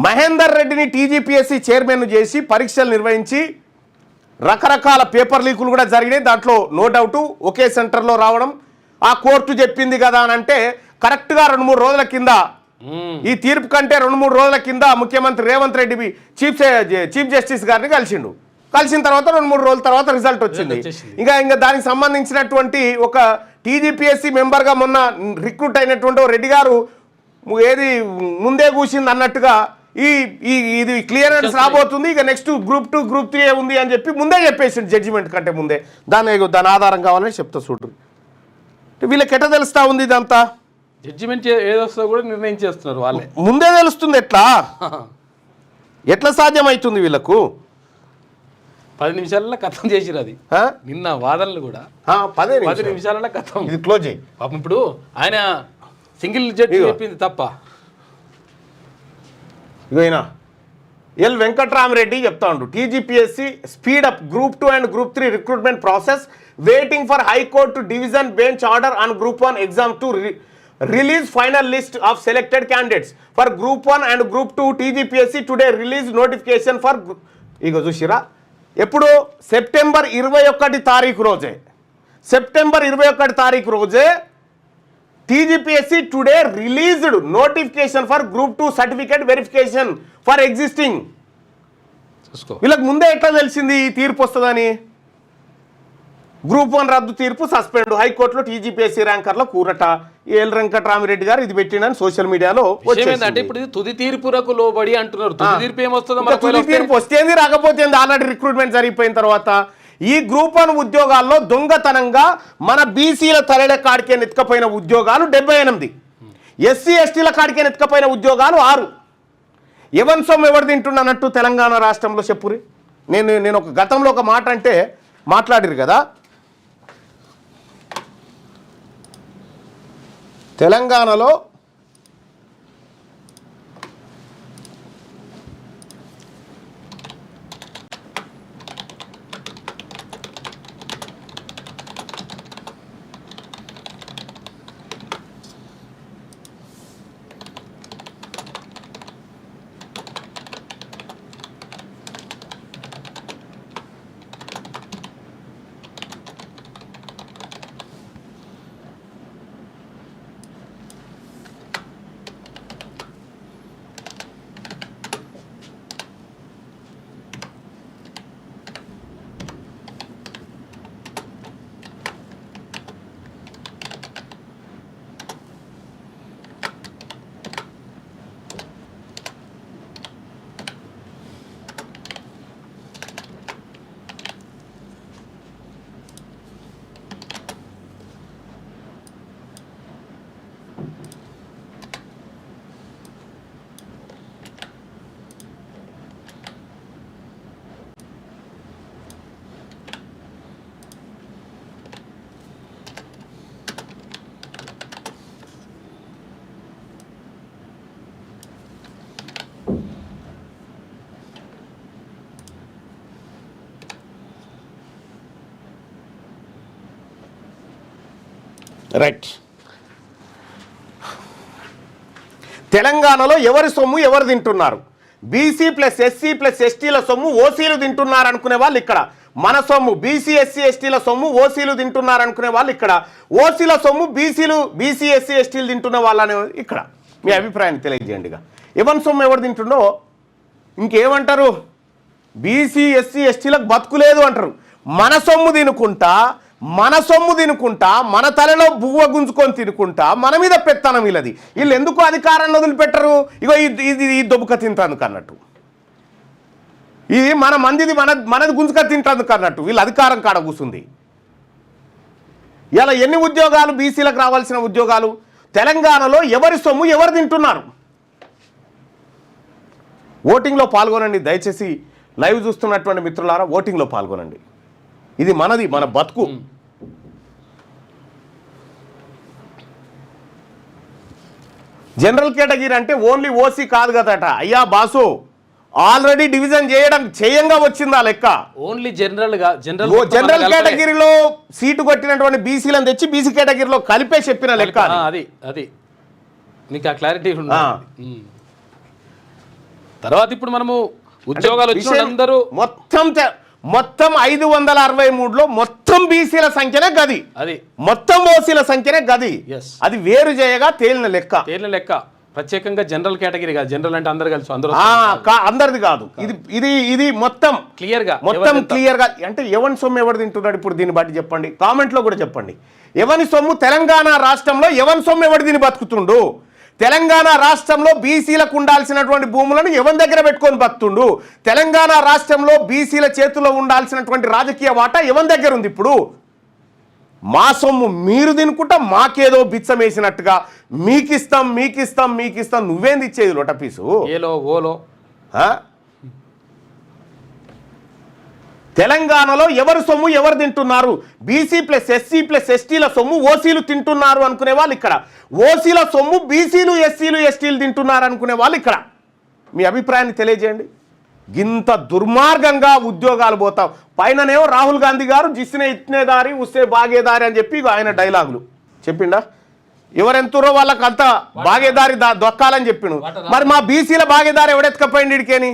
మహేందర్ రెడ్డిని TGPSC chairman చేసి పరీక్షలు నిర్వహించి రకరకాల పేపర్ లీకులు కూడా జరిగినాయి. దాంట్లో నో డౌట్ ఒకే సెంటర్లో రావడం, ఆ కోర్టు చెప్పింది కదా అని అంటే కరెక్ట్గా 2-3 రోజుల కింద, ఈ తీర్పు కంటే 2-3 రోజుల కింద ముఖ్యమంత్రి రేవంత్ రెడ్డి చీఫ్ జస్టిస్ గారిని కలిసిన తర్వాత 2-3 రోజుల తర్వాత రిజల్ట్ వచ్చింది. ఇంకా దానికి సంబంధించినటువంటి ఒక టీజీపీఎస్సీ మెంబర్గా మొన్న రిక్రూట్ అయినటువంటి రెడ్డి గారు ఏది ముందే కూసింది అన్నట్టుగా ఇది క్లియరెన్స్ రాబోతుంది, ఇక నెక్స్ట్ గ్రూప్ 2 గ్రూప్ 3 ఉంది అని చెప్పి ముందే చెప్పేసింది, జడ్జిమెంట్ కంటే ముందే. దాని ఆధారం కావాలని చెప్తా చూడు. వీళ్ళకి ఎట్లా తెలుస్తా ఉంది ఇదంతా? జడ్జిమెంట్ ఏదొస్తుందో కూడా నిర్ణయం చేస్తున్నారు వాళ్ళే, ముందే తెలుస్తుంది. ఎట్లా సాధ్యమవుతుంది వీళ్ళకు? 10 నిమిషాలలో కథం చేసిరు. అది నిన్న వాదనలు కూడా 10 నిమిషాలలో కథం, ఇది క్లోజ్ అయ్యి. పాపం ఇప్పుడు ఆయన సింగిల్ జడ్జి చెప్పింది తప్ప. ఇగోయినా ఎల్ వెంకట్రామరెడ్డి చెప్తా ఉండు, TGPSC speed up group 2 and group 3 recruitment process, waiting for high court division bench order on group 1 exam 2 release final list of selected candidates for group 1 and group 2. TGPSC today release notification for ఇగో చూసిరా ఎప్పుడు September 21 తారీఖు రోజే, September 21 తారీఖు రోజే TGPSC today released notification for group 2 certificate verification for existing. వీళ్ళకి ముందే ఎట్లా తెలిసింది ఈ తీర్పు వస్తుందని? గ్రూప్ 1 రద్దు తీర్పు సస్పెండ్, హైకోర్టులో టీజీపీఎస్సీ ర్యాంకర్లో కూరట. ఎల్ వెంకట్రామరెడ్డి గారు ఇది పెట్టినని సోషల్ మీడియాలో అంటే ఇప్పుడు తుది తీర్పులకు లోబడి అంటున్నారు. తుది తీర్పు ఏమొస్తుందో, తుది తీర్పు వస్తేంది రాకపోతే ఆల్రెడీ రిక్రూట్మెంట్ జరిగిపోయిన తర్వాత ఈ గ్రూప్ 1 ఉద్యోగాల్లో దొంగతనంగా మన బీసీల తలెల కాడికే నెత్తుకపోయిన ఉద్యోగాలు 78, ఎస్సీ ఎస్టీల కాడికే నెత్తుకపోయిన ఉద్యోగాలు 6. ఎవరి సొమ్ము ఎవరు తింటున్నట్టు తెలంగాణ రాష్ట్రంలో చెప్పురి. నేను ఒక గతంలో ఒక మాట అంటే మాట్లాడిరు కదా, తెలంగాణలో రైట్, తెలంగాణలో ఎవరి సొమ్ము ఎవరు తింటున్నారు? బీసీ ప్లస్ ఎస్సీ ప్లస్ ఎస్టీల సొమ్ము ఓసీలు తింటున్నారు అనుకునే వాళ్ళు ఇక్కడ. మన సొమ్ము బీసీ ఎస్సీ ఎస్టీల సొమ్ము ఓసీలు తింటున్నారు అనుకునే వాళ్ళు ఇక్కడ. ఓసీల సొమ్ము బీసీ ఎస్సీ ఎస్టీలు తింటున్న వాళ్ళనే ఇక్కడ. మీ అభిప్రాయాన్ని తెలియజేయండి. ఇక ఎవరి సొమ్ము ఎవరు తింటుండో ఇంకేమంటారు? బీసీ ఎస్సీ ఎస్టీలకు బతుకులేదు అంటారు. మన సొమ్ము తినుకుంటా మన తలలో బువ్వ గుంజుకొని తినుకుంటా మన మీద పెత్తనం వీళ్ళది. వీళ్ళు ఎందుకు అధికారాన్ని వదిలిపెట్టరు? ఇగో ఇది దొబ్బుక తింటాను అన్నట్టు, ఇది మన మందిది మనది గుంజుక తింటాను అన్నట్టు వీళ్ళు అధికారం కాడ కూర్చుంది. ఇలా ఎన్ని ఉద్యోగాలు బీసీలకు రావాల్సిన ఉద్యోగాలు తెలంగాణలో ఎవరి సొమ్ము ఎవరు తింటున్నారు? ఓటింగ్లో పాల్గొనండి దయచేసి. లైవ్ చూస్తున్నటువంటి మిత్రులారా ఓటింగ్లో పాల్గొనండి. ఇది మనది, మన బతుకు. జనరల్ కేటగిరీ అంటే ఓన్లీ ఓసీ కాదు కదట అయ్యా బాసు, ఆల్రెడీ డివిజన్ చేయంగా వచ్చిందా లెక్క. ఓన్లీ జనరల్ కేటగిరీలో సీటు కొట్టినటువంటి బీసీలను తెచ్చి బీసీ కేటగిరీలో కలిపే చెప్పిన లెక్క. అది మీకు ఆ క్లారిటీ తర్వాత ఇప్పుడు మనము ఉద్యోగాలు వచ్చిన అందరూ మొత్తం 563లో మొత్తం బీసీల సంఖ్యనే గది, అది మొత్తం ఓసీల సంఖ్యనే గది. అది వేరు చేయగా తేలిన లెక్క. ప్రత్యేకంగా జనరల్ కేటగిరీ కాదు, జనరల్ అంటే అందరు కలిసి అందరిది కాదు. ఇది మొత్తం క్లియర్ గా అంటే ఎవరి సొమ్ము ఎవరు తింటున్నాడు ఇప్పుడు దీన్ని బట్టి చెప్పండి, కామెంట్ లో కూడా చెప్పండి. ఎవరి సొమ్ము తెలంగాణ రాష్ట్రంలో ఎవరి సొమ్ము ఎవరు దీన్ని బతుకుతుండు? తెలంగాణ రాష్ట్రంలో బీసీలకు ఉండాల్సినటువంటి భూములను ఎవరి దగ్గర పెట్టుకొని బతుండు? తెలంగాణ రాష్ట్రంలో బీసీల చేతిలో ఉండాల్సినటువంటి రాజకీయ వాటా ఎవరి దగ్గర ఉంది? ఇప్పుడు మా సొమ్ము మీరు తినుకుంటా మాకేదో బిచ్చం వేసినట్టుగా మీకిస్తాం నువ్వేంది ఇచ్చేది లొటపీసు? ఓలో తెలంగాణలో ఎవరు సొమ్ము ఎవరు తింటున్నారు? బీసీ ప్లస్ ఎస్సీ ప్లస్ ఎస్టీల సొమ్ము ఓసీలు తింటున్నారు అనుకునే వాళ్ళు ఇక్కడ, ఓసీల సొమ్ము బీసీలు ఎస్సీలు ఎస్టీలు తింటున్నారు అనుకునే వాళ్ళు ఇక్కడ. మీ అభిప్రాయాన్ని తెలియజేయండి. ఇంత దుర్మార్గంగా ఉద్యోగాలు పోతాం. పైననేమో రాహుల్ గాంధీ గారు జిస్నే ఇట్నేదారి ఉస్తే బాగేదారి అని చెప్పి ఆయన డైలాగులు చెప్పిండా? ఎవరెంతరో వాళ్ళకి అంత బాగేదారి దొక్కాలని చెప్పిండు. మరి మా బీసీల బాగేదారి ఎవడెత్తుకపోయింది ఇడికేని?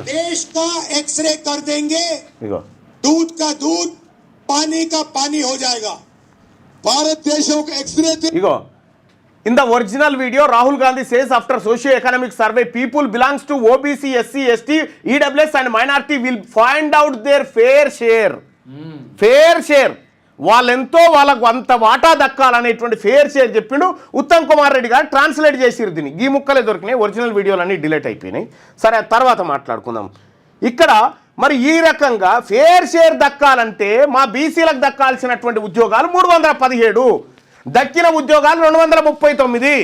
देश का एक्सरे कर देंगे, दूध का दूध पानी का पानी हो जाएगा. भारत देशों का x ray In the original video, Rahul Gandhi says after socio-economic survey, people belongs to OBC, SC, ST, EWS and minority will find out their fair share. Fair share. వాళ్ళెంతో వాళ్ళకు అంత వాటా దక్కాలనేటువంటి ఫేర్ షేర్ చెప్పిండు ఉత్తమ్ కుమార్ రెడ్డి గారు. ట్రాన్స్లేట్ చేసిరు దీన్ని. ఈ ముక్కలే దొరికినాయి, original వీడియోలు అన్నీ డిలీట్ అయిపోయినాయి. సరే తర్వాత మాట్లాడుకుందాం. ఇక్కడ మరి ఈ రకంగా ఫేర్ షేర్ దక్కాలంటే మా బీసీలకు దక్కాల్సినటువంటి ఉద్యోగాలు 317, దక్కిన ఉద్యోగాలు 239,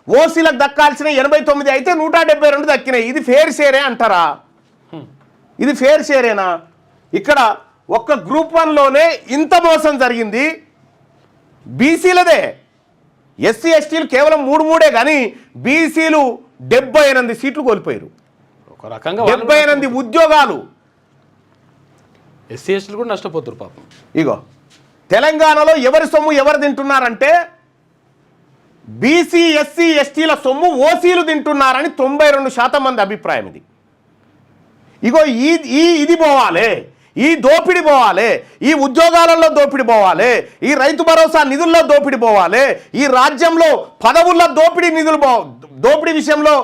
ఓసీలకు దక్కాల్సిన 89 అయితే 172 దక్కినాయి. ఇది ఫేర్ షేరే అంటారా? ఇది ఫేర్ షేరేనా? ఇక్కడ ఒక్క గ్రూప్ 1లోనే ఇంత మోసం జరిగింది బీసీలదే. ఎస్సీ ఎస్టీలు కేవలం 3 కానీ బీసీలు 78 సీట్లు కోల్పోయారు. ఒక రకంగా 78 ఉద్యోగాలు. ఎస్సీ ఎస్టీలు కూడా నష్టపోతారు పాపం. ఇగో తెలంగాణలో ఎవరి సొమ్ము ఎవరు తింటున్నారంటే బీసీ ఎస్సీ ఎస్టీల సొమ్ము ఓసీలు తింటున్నారని 92% మంది అభిప్రాయం. ఇది ఇగో ఇది పోవాలి, ఈ దోపిడి పోవాలి, ఈ ఉద్యోగాలలో దోపిడి పోవాలి, ఈ రైతు భరోసా నిధుల్లో దోపిడి పోవాలి, ఈ రాజ్యంలో పదవుల్లో దోపిడి విషయంలో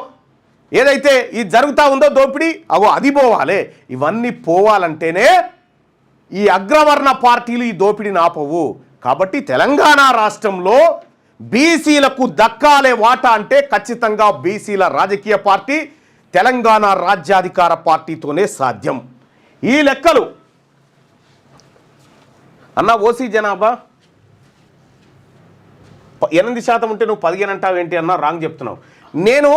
ఏదైతే ఈ జరుగుతూ ఉందో దోపిడి అది పోవాలి. ఇవన్నీ పోవాలంటేనే ఈ అగ్రవర్ణ పార్టీలు ఈ దోపిడిని ఆపవు. కాబట్టి తెలంగాణ రాష్ట్రంలో బీసీలకు దక్కాలే వాటా అంటే ఖచ్చితంగా బీసీల రాజకీయ పార్టీ తెలంగాణ రాజ్యాధికార పార్టీతోనే సాధ్యం. ఈ లెక్కలు అన్న ఓసీ జనాభా 8% ఉంటే నువ్వు 15 అంటావు ఏంటి అన్న? రాంగ్ చెప్తున్నావు. నేను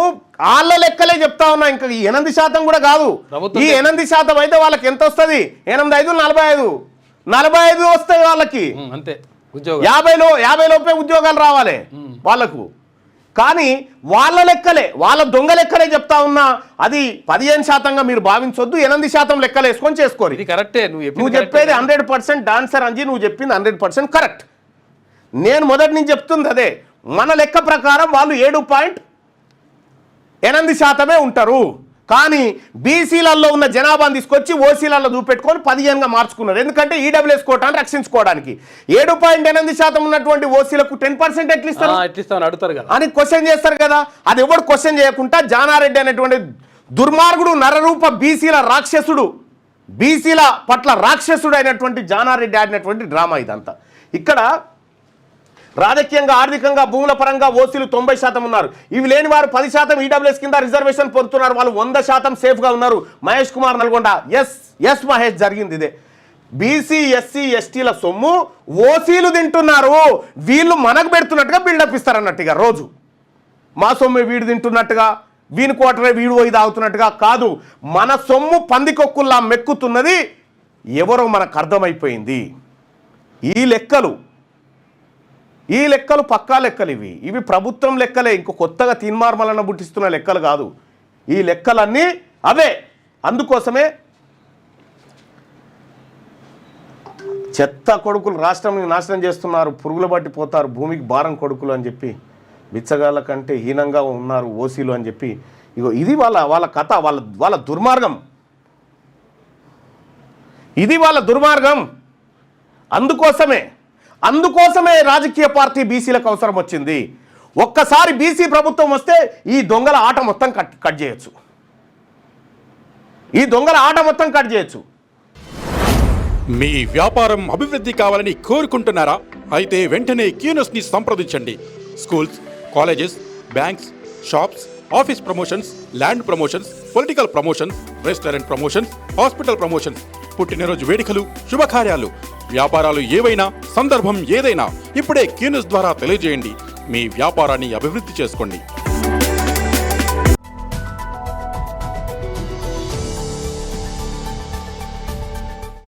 వాళ్ళ లెక్కలే చెప్తా ఉన్నా, ఇంకా 8% కూడా కాదు. ఈ 8% అయితే వాళ్ళకి ఎంత వస్తుంది? 8, 5, 45 వస్తాయి వాళ్ళకి. అంతే 50 లోపే ఉద్యోగాలు రావాలి వాళ్ళకు. కానీ వాళ్ళ లెక్కలే, వాళ్ళ దొంగ లెక్కలే చెప్తా ఉన్నా. అది 15%గా మీరు భావించొద్దు, 8% లెక్కలు వేసుకొని చేసుకోరు. ఇది కరెక్టే. నువ్వు చెప్పేది 100% డాన్సర్ అంజీ, నువ్వు చెప్పింది 100% కరెక్ట్. నేను మొదటి నుంచి చెప్తుంది అదే. మన లెక్క ప్రకారం వాళ్ళు 7.8% ఉంటారు. కానీ బీసీలలో ఉన్న జనాభాను తీసుకొచ్చి ఓసీలలో చూపెట్టుకొని 15గా మార్చుకున్నారు. ఎందుకంటే ఈడబ్ల్యూఎస్ కోటాను రక్షించుకోవడానికి. 7.8% ఉన్నటువంటి ఓసీలకు 10% ఎట్లా ఇస్తారు అడుగుతారు కదా అని క్వశ్చన్ చేస్తారు కదా. అది ఎవడు క్వశ్చన్ చేయకుండా జానారెడ్డి అనేటువంటి దుర్మార్గుడు, నరరూప బీసీల రాక్షసుడు, బీసీల పట్ల రాక్షసుడు అయినటువంటి జానారెడ్డి ఆడినటువంటి డ్రామా ఇదంతా. ఇక్కడ రాజకీయంగా ఆర్థికంగా భూముల పరంగా ఓసీలు 90% ఉన్నారు. ఇవి లేని వారు 10% ఈడబ్ల్యూఎస్ కింద రిజర్వేషన్ పొందుతున్నారు. వాళ్ళు 100% సేఫ్గా ఉన్నారు. మహేష్ కుమార్ నల్గొండ ఎస్ మహేష్ జరిగింది ఇదే. బీసీ ఎస్సీ ఎస్టీల సొమ్ము ఓసీలు తింటున్నారు. వీళ్ళు మనకు పెడుతున్నట్టుగా బిల్డప్ ఇస్తారన్నట్టుగా రోజు మా సొమ్ము వీడు తింటున్నట్టుగా, వీని కోటరే వీడు పోయి తాగుతున్నట్టుగా కాదు. మన సొమ్ము పందికొక్కుల్లా మెక్కుతున్నది ఎవరో మనకు అర్థమైపోయింది. ఈ లెక్కలు పక్కా లెక్కలు. ఇవి ప్రభుత్వం లెక్కలే, ఇంకో కొత్తగా తీన్మార్మలన్న బుట్టిస్తున్న లెక్కలు కాదు. ఈ లెక్కలన్నీ అవే. అందుకోసమే చెత్త కొడుకులు రాష్ట్రం నాశనం చేస్తున్నారు, పురుగులు బట్టి పోతారు, భూమికి భారం కొడుకులు అని చెప్పి బిచ్చగాళ్ళ కంటే హీనంగా ఉన్నారు ఓసీలు అని చెప్పి ఇగో ఇది వాళ్ళ కథ, వాళ్ళ దుర్మార్గం, ఇది వాళ్ళ దుర్మార్గం. అందుకోసమే రాజకీయ పార్టీ బీసీలకు అవసరం వచ్చింది. ఒక్కసారి బీసీ ప్రభుత్వం వస్తే ఈ దొంగల ఆట మొత్తం కట్ చేయొచ్చు, ఈ దొంగల ఆట మొత్తం కట్ చేయొచ్చు. మీ వ్యాపారం అభివృద్ధి కావాలని కోరుకుంటున్నారా? అయితే వెంటనే క్యూనస్ ని సంప్రదించండి. Schools, colleges, banks, shops, office promotions, land promotions, political promotions, restaurant promotions, hospital promotions, పుట్టినరోజు వేడుకలు, శుభకార్యాలు, వ్యాపారాలు ఏవైనా, సందర్భం ఏదైనా ఇప్పుడే క్యూనస్ ద్వారా తెలియజేయండి. మీ వ్యాపారాన్ని అభివృద్ధి చేసుకోండి.